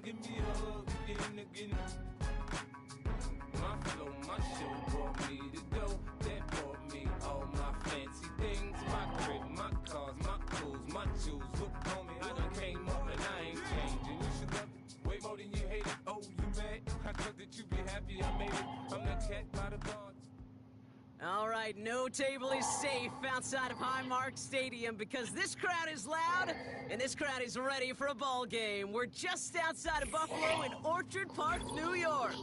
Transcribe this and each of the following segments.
give me a hug again. My flow, my show brought me to go. That brought me all my fancy things. My crib, my cars, my clothes, my jewels. Look, homie, I done came up and I ain't changing. You should love it way more than you hate it. Oh, you mad? I thought that you be happy I made it. I'm the cat by the bar. All right, no table is safe outside of Highmark Stadium because this crowd is loud and this crowd is ready for a ball game. We're just outside of Buffalo in Orchard Park, New York.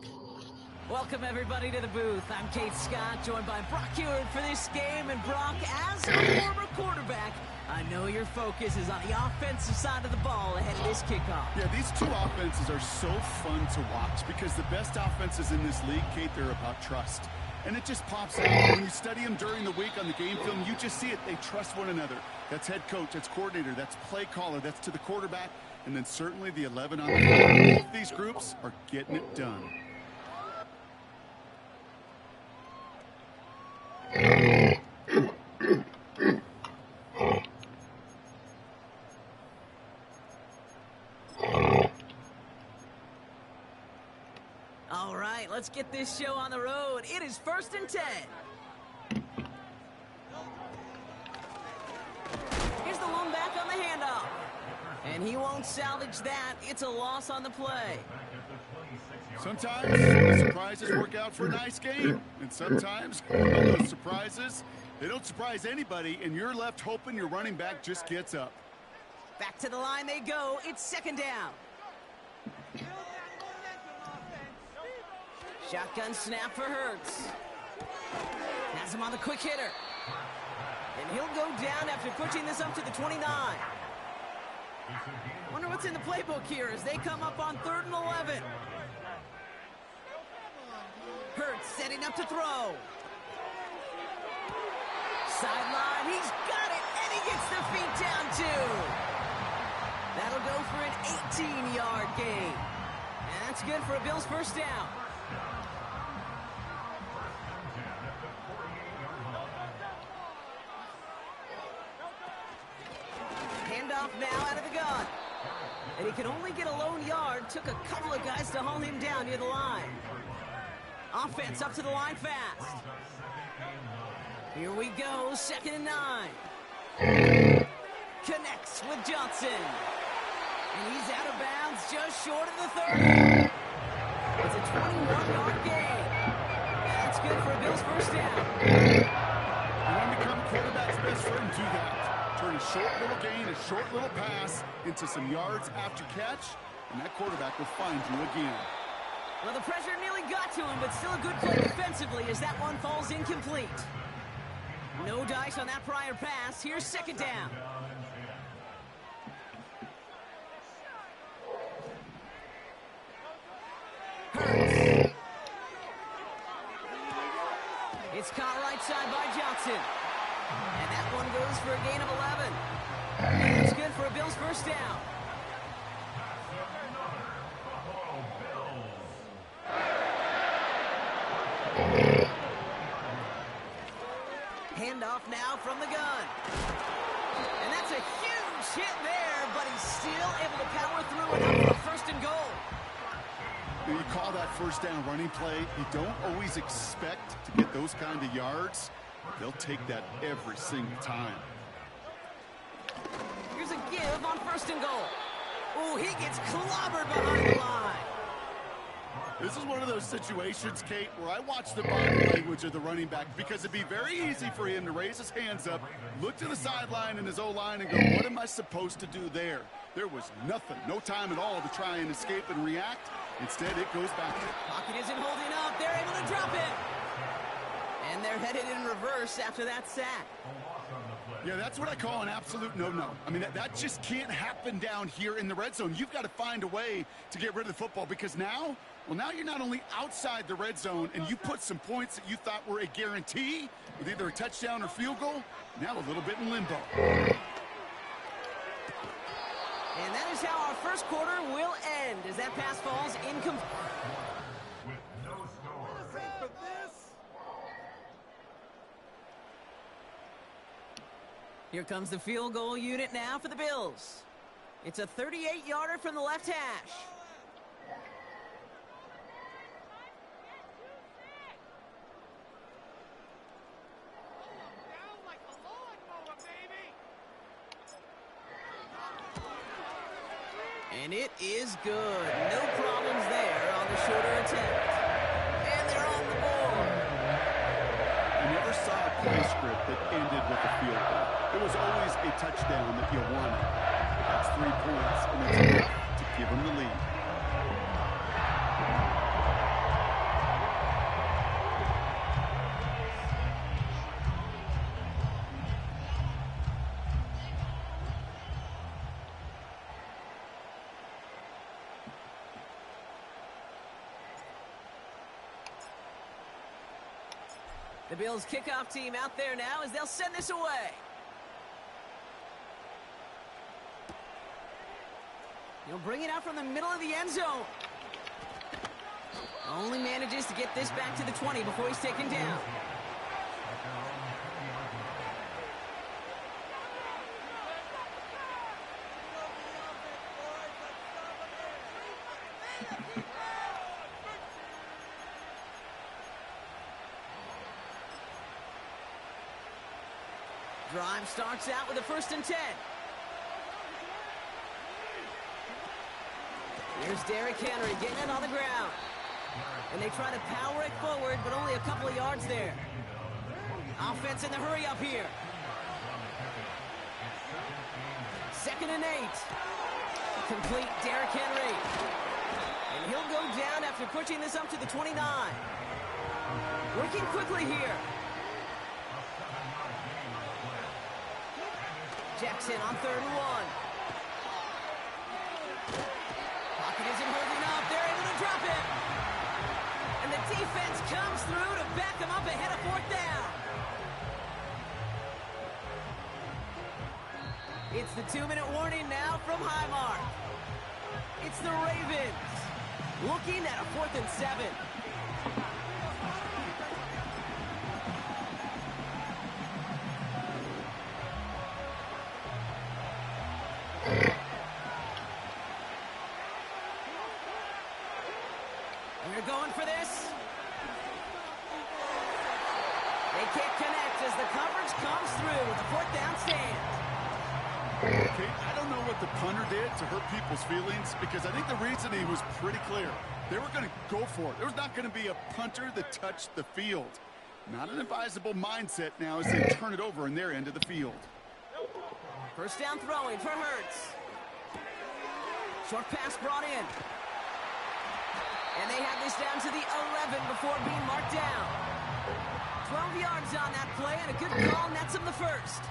Welcome, everybody, to the booth. I'm Kate Scott, joined by Brock Hewitt for this game. And Brock, as a former quarterback, I know your focus is on the offensive side of the ball ahead of this kickoff. Yeah, these two offenses are so fun to watch because the best offenses in this league, Kate, they're about trust. And it just pops out. When you study them during the week on the game film, you just see it. They trust one another. That's head coach, that's coordinator, that's play caller, that's to the quarterback, and then certainly the 11 on the field. Both these groups are getting it done. All right, let's get this show on the road. It is 1st and 10. Here's the lone back on the handoff. And he won't salvage that. It's a loss on the play. Sometimes the surprises work out for a nice game. And sometimes those surprises, they don't surprise anybody, and you're left hoping your running back just gets up. Back to the line they go. It's 2nd down. Shotgun snap for Hurts. Has him on the quick hitter. And he'll go down after pushing this up to the 29. Wonder what's in the playbook here as they come up on 3rd and 11. Hurts setting up to throw. Sideline, he's got it, and he gets the feet down too. That'll go for an 18-yard gain. And that's good for a Bills first down. Handoff now out of the gun. And he could only get a lone yard. Took a couple of guys to haul him down near the line. Offense up to the line fast. Here we go, 2nd and 9. Connects with Johnson. And he's out of bounds just short of the 30. It's a 21-yard gain. That's good for a Bills first down. You want to become a quarterback's best friend, do that. Turn a short little gain, a short little pass into some yards after catch, and that quarterback will find you again. Well, the pressure nearly got to him, but still a good play defensively as that one falls incomplete. No dice on that prior pass. Here's 2nd down. Hurts. It's caught right side by Johnson. And that one goes for a gain of 11. And it's good for a Bills first down. Handoff now from the gun. And that's a huge hit there, but he's still able to power through enough for 1st and goal. You call that first down running play. You don't always expect to get those kind of yards. They'll take that every single time. Here's a give on 1st and goal. Oh, he gets clobbered behind the line. This is one of those situations, Kate, where I watch the body language of the running back because it'd be very easy for him to raise his hands up, look to the sideline in his O-line and go, what am I supposed to do there? There was nothing, no time at all to try and escape and react. Instead, it goes back. Pocket isn't holding up. They're able to drop it. And they're headed in reverse after that sack. Yeah, that's what I call an absolute no-no. I mean, that just can't happen down here in the red zone. You've got to find a way to get rid of the football because now you're not only outside the red zone and you put some points that you thought were a guarantee with either a touchdown or field goal, now a little bit in limbo. And that is how our first quarter will end as that pass falls incomplete. Here comes the field goal unit now for the Bills. It's a 38-yarder from the left hash. And it is good. No problems there on the shorter attempt. And they're on the board. I never saw a play script that ended with a field goal. It was always a touchdown that you wanted. That's 3 points, and it's enough to give them the lead. The Bills kickoff team out there now as they'll send this away. He'll bring it out from the middle of the end zone. Only manages to get this back to the 20 before he's taken down. Drive starts out with a 1st and 10. Here's Derrick Henry getting it on the ground. And they try to power it forward, but only a couple of yards there. Offense in the hurry up here. 2nd and 8. Complete Derrick Henry. And he'll go down after pushing this up to the 29. Working quickly here. Jackson on 3rd and 1. Pocket isn't holding up. They're able to drop it. And the defense comes through to back them up ahead of 4th down. It's the 2-minute warning now from Highmark. It's the Ravens looking at a 4th and 7. They're going for this. They can't connect as the coverage comes through with the 4th down stand. Okay, I don't know what the punter did to hurt people's feelings because I think the reasoning was pretty clear. They were going to go for it. There was not going to be a punter that touched the field. Not an advisable mindset now as they turn it over in their end of the field. 1st down throwing for Hurts. Short pass brought in. And they have this down to the 11 before being marked down. 12 yards on that play, and a good call nets him the 1st.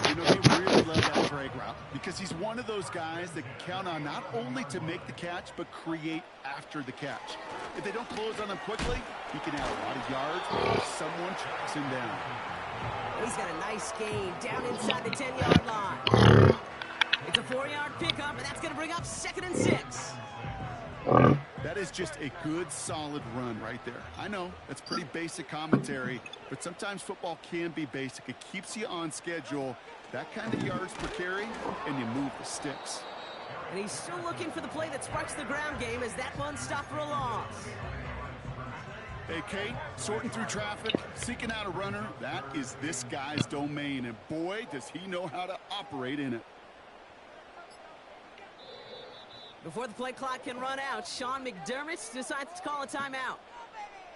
You know, they really love that drag route because he's one of those guys that count on not only to make the catch, but create after the catch. If they don't close on him quickly, he can have a lot of yards or someone tracks him down. He's got a nice gain down inside the 10-yard line. It's a 4-yard pickup, and that's going to bring up 2nd and 6. That is just a good, solid run right there. I know, that's pretty basic commentary, but sometimes football can be basic. It keeps you on schedule, that kind of yards per carry, and you move the sticks. And he's still looking for the play that sparks the ground game as that one stopped for a loss. Hey, Kate, sorting through traffic, seeking out a runner, that is this guy's domain, and boy, does he know how to operate in it. Before the play clock can run out, Sean McDermott decides to call a timeout.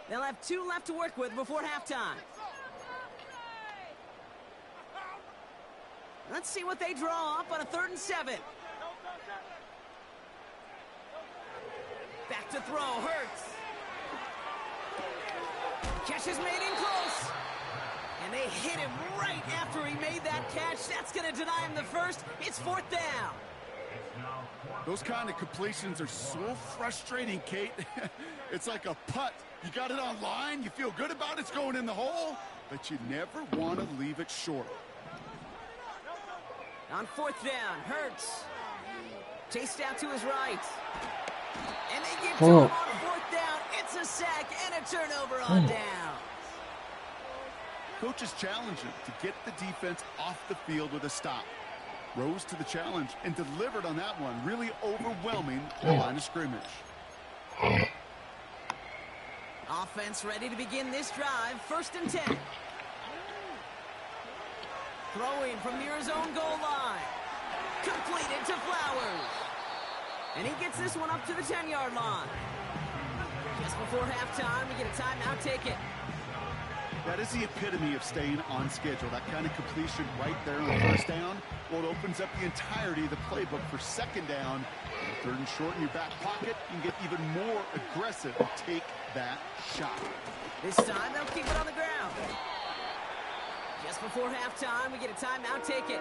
They'll have 2 left to work with before halftime. Let's see what they draw up on a 3rd and 7. Back to throw, Hurts. Catch is made in close. And they hit him right after he made that catch. That's going to deny him the 1st. It's 4th down. Those kind of completions are so frustrating, Kate. It's like a putt. You got it on line, you feel good about it's going in the hole, but you never want to leave it short. On 4th down, Hurts. Chased out to his right. And they give to him on 4th down. It's a sack and a turnover on down. Coaches challenge him to get the defense off the field with a stop. Rose to the challenge and delivered on that one, really overwhelming the line of scrimmage. Offense ready to begin this drive, 1st and 10. Throwing from near his own goal line. Completed to Flowers. And he gets this one up to the 10-yard line. Just before halftime, we get a timeout taken. That is the epitome of staying on schedule. That kind of completion right there on first down. Well, it opens up the entirety of the playbook for second down. Third and short in your back pocket. You can get even more aggressive and take that shot. This time, they'll keep it on the ground. Just before halftime, we get a timeout taken.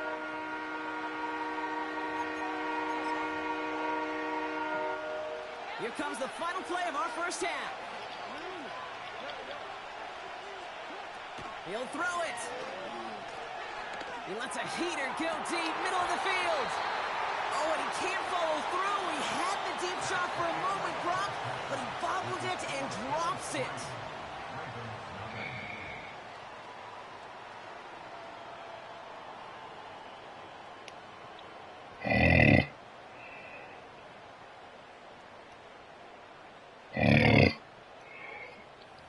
Here comes the final play of our first half. He'll throw it. He lets a heater go deep, middle of the field. Oh, and he can't follow through. He had the deep shot for a moment, Brock, but he bobbled it and drops it.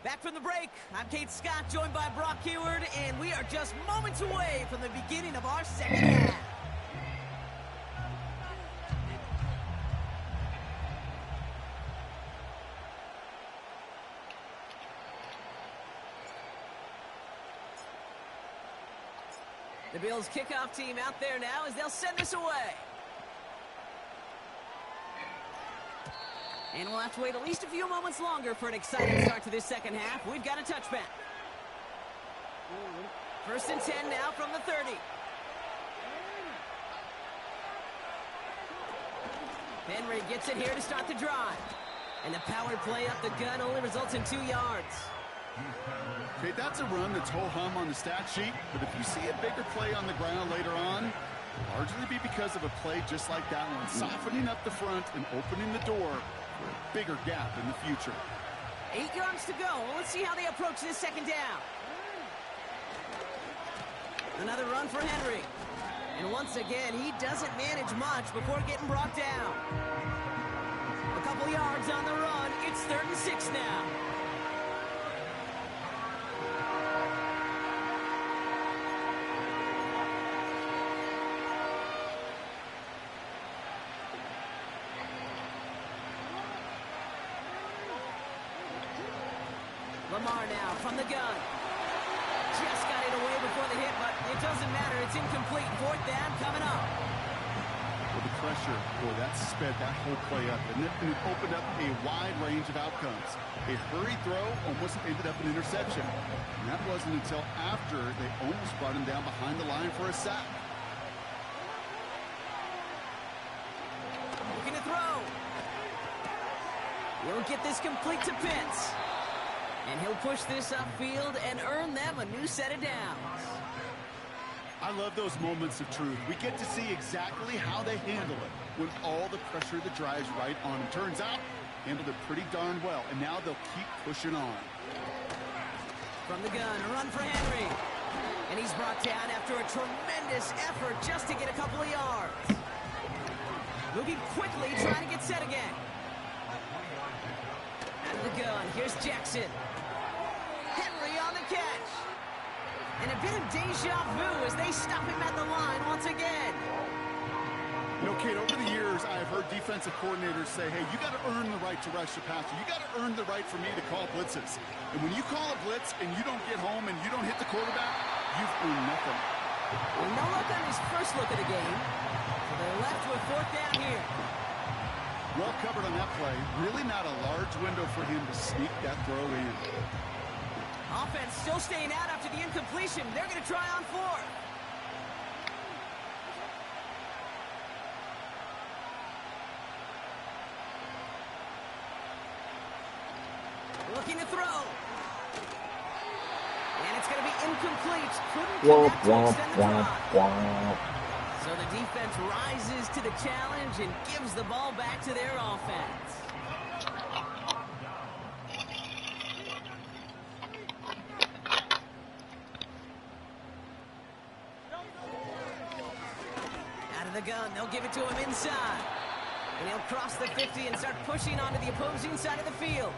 Back from the break, I'm Kate Scott, joined by Brock Heward, and we are just moments away from the beginning of our second half. The Bills kickoff team out there now as they'll send this away. And we'll have to wait at least a few moments longer for an exciting start to this second half. We've got a touchback. First and 10 now from the 30. Henry gets it here to start the drive. And the power play up the gun only results in 2 yards. Okay, that's a run that's ho-hum on the stat sheet, but if you see a bigger play on the ground later on, it'll largely be because of a play just like that one, softening up the front and opening the door for a bigger gap in the future. 8 yards to go. Well, let's see how they approach this second down. Another run for Henry. And once again, he doesn't manage much before getting brought down. A couple yards on the run. It's 3rd and 6 now. Lamar now from the gun. Just got it away before the hit, but it doesn't matter. It's incomplete. 4th down coming up. Well, the pressure, boy, that sped that whole play up, and it opened up a wide range of outcomes. A hurried throw almost ended up an interception. And that wasn't until after they almost brought him down behind the line for a sack. Looking to throw. He'll get this complete to Pitts. And he'll push this upfield and earn them a new set of downs. I love those moments of truth. We get to see exactly how they handle it when all the pressure of the drive's right on them. Turns out, handled it pretty darn well, and now they'll keep pushing on. From the gun, a run for Henry. And he's brought down after a tremendous effort just to get a couple of yards. Moving quickly, trying to get set again. Out of the gun, here's Jackson. Henry on the catch. And a bit of deja vu as they stop him at the line once again. You know, Kate, over the years, I've heard defensive coordinators say, hey, you got to earn the right to rush the passer. You got to earn the right for me to call blitzes. And when you call a blitz and you don't get home and you don't hit the quarterback, you've earned nothing. Well, no look on his first look at the game. So they're left with 4th down here. Well covered on that play. Really not a large window for him to sneak that throw in. Offense still staying out after the incompletion. They're going to try on 4th. Looking to throw. And it's going to be incomplete. Couldn't connect to extend the drive. So the defense rises to the challenge and gives the ball back to their offense. Out of the gun, they'll give it to him inside. And he'll cross the 50 and start pushing onto the opposing side of the field.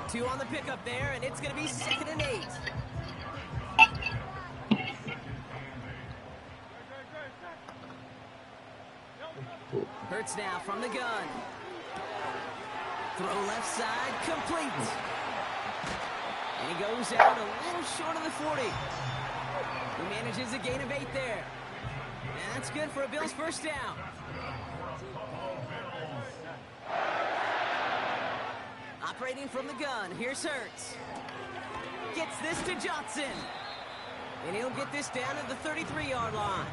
2 on the pickup there, and it's going to be 2nd and 8. Hurts now from the gun. Throw left side, complete. And he goes out a little short of the 40. He manages a gain of 8 there. And that's good for a Bills first down. Operating from the gun, here's Hurts. Gets this to Johnson. And he'll get this down to the 33-yard line.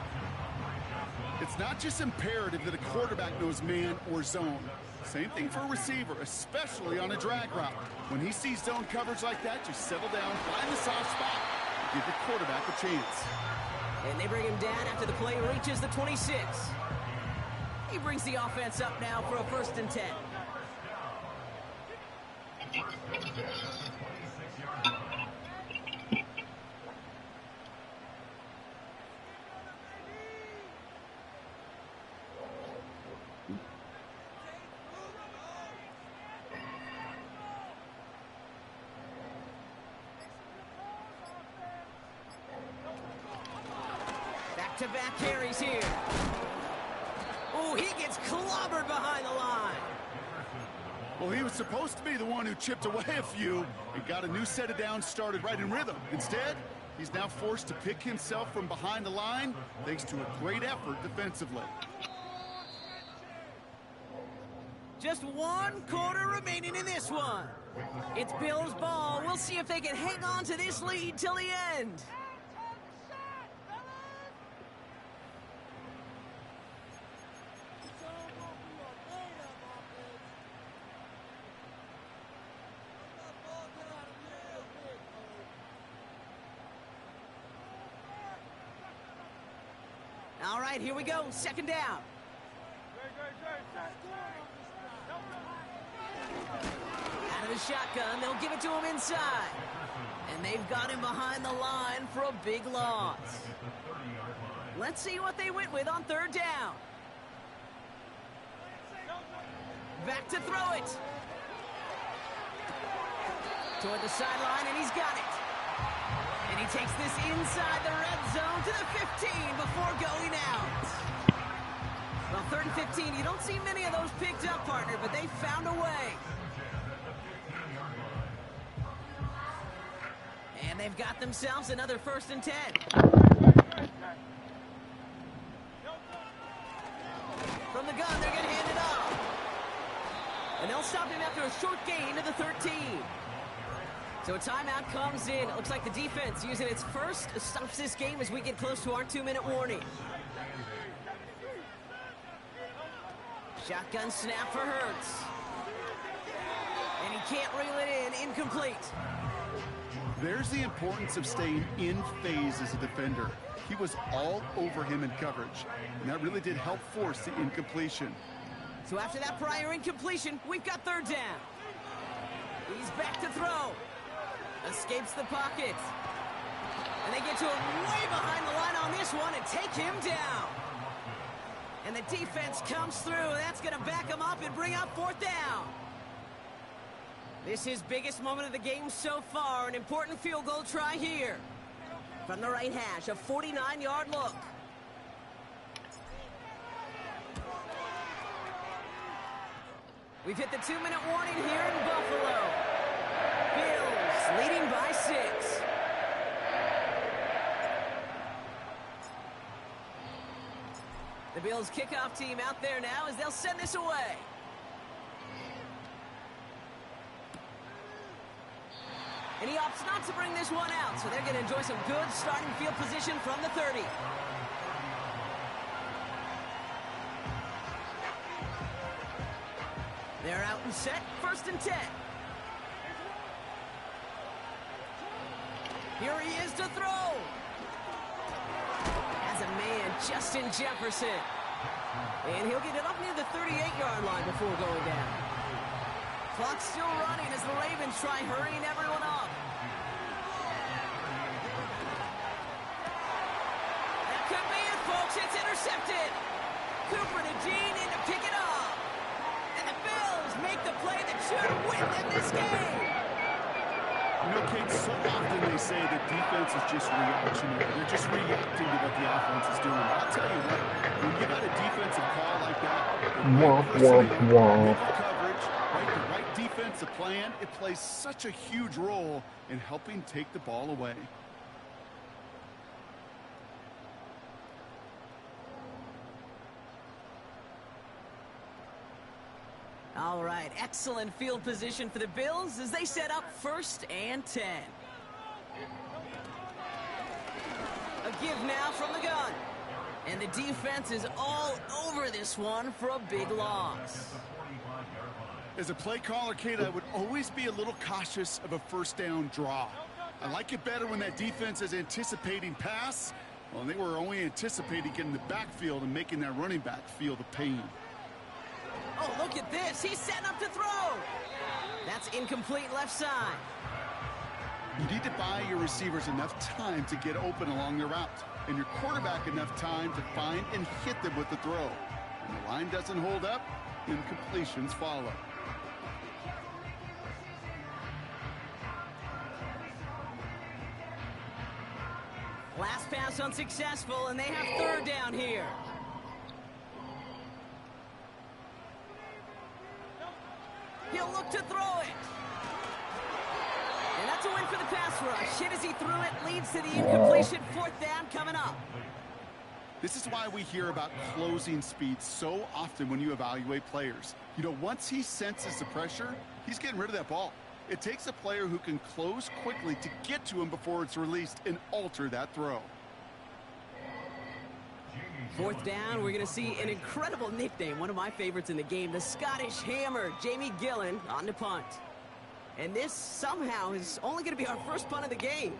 It's not just imperative that a quarterback knows man or zone. Same thing for a receiver, especially on a drag route. When he sees zone coverage like that, just settle down, find the soft spot, and give the quarterback a chance. And they bring him down after the play reaches the 26. He brings the offense up now for a 1st and 10. Back-to-back carries here. Oh, he gets clobbered behind the line. Well, he was supposed to be the one who chipped away a few and got a new set of downs started right in rhythm. Instead, he's now forced to pick himself from behind the line thanks to a great effort defensively. Just 1 quarter remaining in this one. It's Bills ball. We'll see if they can hang on to this lead till the end. All right, here we go. 2nd down. Out of the shotgun, they'll give it to him inside. And they've got him behind the line for a big loss. Let's see what they went with on 3rd down. Back to throw it. Toward the sideline, and he's got it. And he takes this inside the red zone to the 15 before going out. Well, 3rd and 15, you don't see many of those picked up, partner, but they found a way. And they've got themselves another 1st and 10. From the gun, they're going to hand it off. And they'll stop him after a short gain to the 13. So a timeout comes in. It looks like the defense using its first stops this game as we get close to our 2-minute warning. Shotgun snap for Hurts. And he can't reel it in. Incomplete. There's the importance of staying in phase as a defender. He was all over him in coverage, and that really did help force the incompletion. So after that prior incompletion, we've got 3rd down. He's back to throw. Escapes the pocket. And they get to him way behind the line on this one and take him down. And the defense comes through. That's going to back him up and bring up 4th down. This is biggest moment of the game so far. An important field goal try here. From the right hash, a 49-yard look. We've hit the 2-minute warning here in Buffalo. Bills leading by 6. The Bills kickoff team out there now as they'll send this away. And he opts not to bring this one out, so they're going to enjoy some good starting field position from the 30. They're out and set, 1st and 10. Here he is to throw. As a man, Justin Jefferson. And he'll get it up near the 38-yard line before going down. Clock's still running as the Ravens try hurrying everyone up. That could be it, folks. It's intercepted. Cooper to Jean in to pick it up. And the Bills make the play that should win them this game. You know, Kate, so often they say that defense is just reactionary. They're just reacting to what the offense is doing. I'll tell you what, when you got a defensive call like that, the coverage, right, the right defensive plan, it plays such a huge role in helping take the ball away. All right, excellent field position for the Bills as they set up 1st and 10. A give now from the gun. And the defense is all over this one for a big loss. As a play caller, Kate, I would always be a little cautious of a 1st down draw. I like it better when that defense is anticipating pass. Well, they were only anticipating getting the backfield and making that running back feel the pain. Oh, look at this. He's setting up to throw. That's incomplete left side. You need to buy your receivers enough time to get open along their route, and your quarterback enough time to find and hit them with the throw. When the line doesn't hold up, incompletions follow. Last pass unsuccessful, and they have 3rd down here. He'll look to throw it. And that's a win for the pass rush. Hit as he threw it, leads to the incompletion. 4th down coming up. This is why we hear about closing speed so often when you evaluate players. You know, once he senses the pressure, he's getting rid of that ball. It takes a player who can close quickly to get to him before it's released and alter that throw. 4th down, we're going to see an incredible nickname, one of my favorites in the game, the Scottish Hammer, Jamie Gillen, on the punt. And this somehow is only going to be our 1st punt of the game.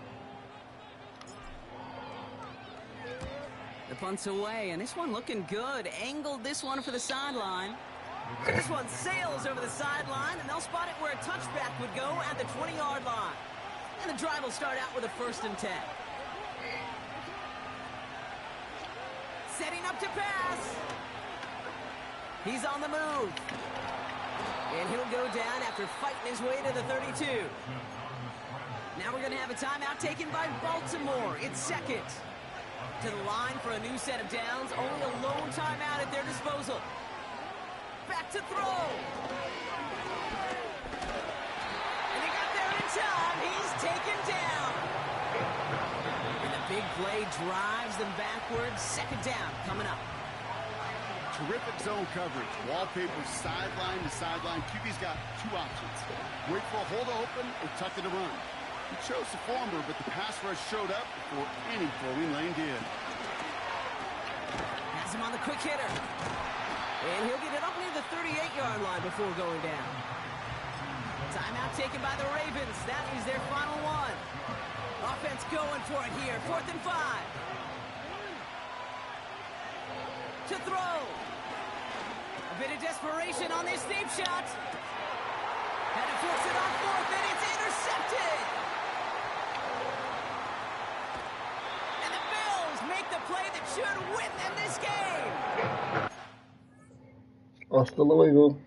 The punt's away, and this one looking good. Angled this one for the sideline. So this one sails over the sideline, and they'll spot it where a touchback would go at the 20-yard line. And the drive will start out with a 1st and 10. Setting up to pass. He's on the move. And he'll go down after fighting his way to the 32. Now we're going to have a timeout taken by Baltimore. It's 2nd. To the line for a new set of downs. Only a lone timeout at their disposal. Back to throw. And he got there in time. He's taken down. And the big play drives them backwards. 2nd down coming up. Terrific zone coverage. Wallpaper sideline to sideline. QB's got 2 options. Wait for a hole to open or tuck it to run. He chose the former, but the pass rush showed up before any throwing lane did. Has him on the quick hitter. And he'll get it up near the 38-yard line before going down. Timeout taken by the Ravens. That is their final one. Offense going for it here. 4th and 5. To throw. A bit of desperation on this deep shot. Had to force it on 4th, and it's intercepted. And the Bills make the play that should win them this game. Hasta luego.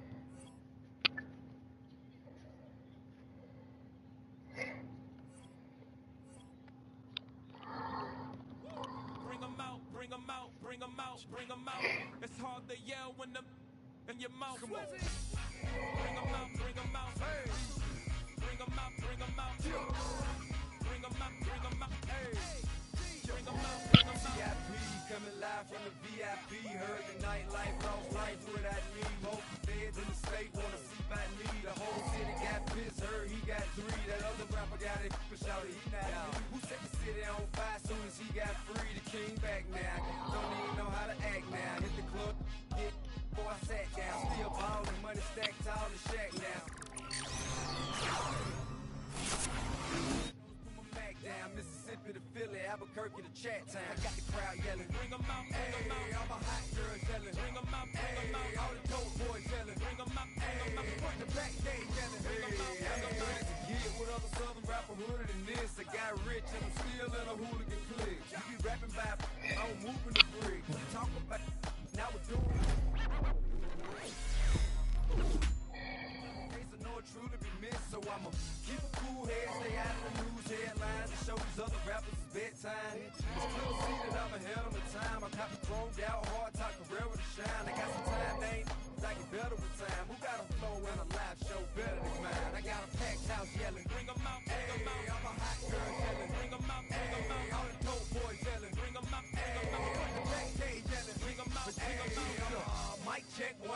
Bring them out. It's hard to yell when them in your mouth. Come on. Bring them out, bring them out. Hey. Bring them out, bring them out. Bring them out, bring them out. Hey. Bring them out, bring them out. VIP coming live from the VIP. Heard the nightlife, lost life without me. Most feds in the state wanna see by me. The whole city got pissed, heard he got 3. That other rapper got it, shouted he not me. Who set the city on fire soon as he got free? The king back now. Don't even know how to act now. Hit the club, get before I sat down. Still ballin', money stacked tall in the shack now. Put my Mac down, Mississippi to Philly, Albuquerque to Chat Town. I got the crowd yelling, bring them out, bring them out. All my hot girls yelling, bring them out, bring them out. All the dope boys yelling, bring them out, bring them out. Front the back gate yelling, bring them out, bring them out. Get with other southern rapper hooded than this. I got rich and I'm still in a hooligan clique. You be rapping by, I'm moving the brick. Talk about, now we're doing it. In case I know it truly be missed, so I'ma keep a cool head, stay out of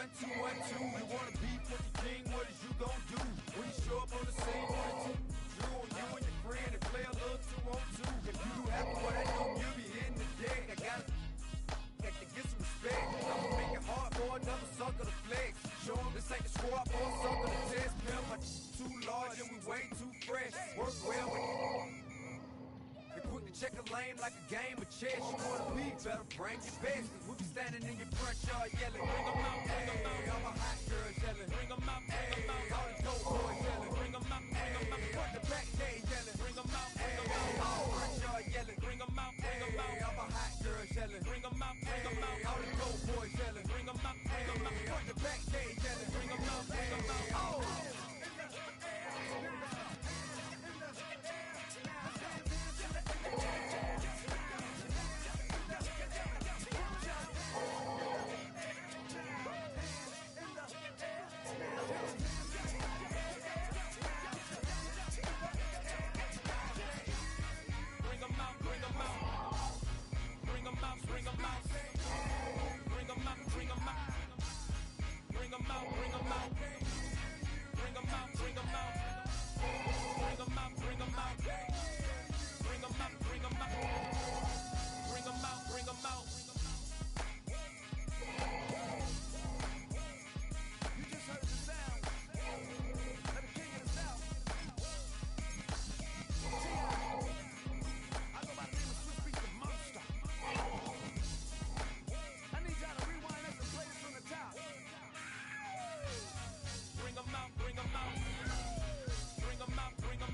1, 2, 1, 2. You wanna beef with the king, what is you gon' do? When you show up on the scene, what you and your friend and play a little 2-on-2. If you do happen, what I know, you'll be hitting the deck. I gotta get some respect. I'ma make it hard for another sucker to flex. Show 'em this ain't the squad for a sucker to test. Pimp, my too large and we way too fresh. Work well with they quick to check a lane like a game of chess. You wanna be better, bring your best. Cause we be standing in your front yard yelling. Bring 'em out, bring 'em out. All my hot girls yelling. Bring 'em out, bring 'em out. All the dope boys yelling. Bring 'em out, bring 'em out. Front to back, they yelling.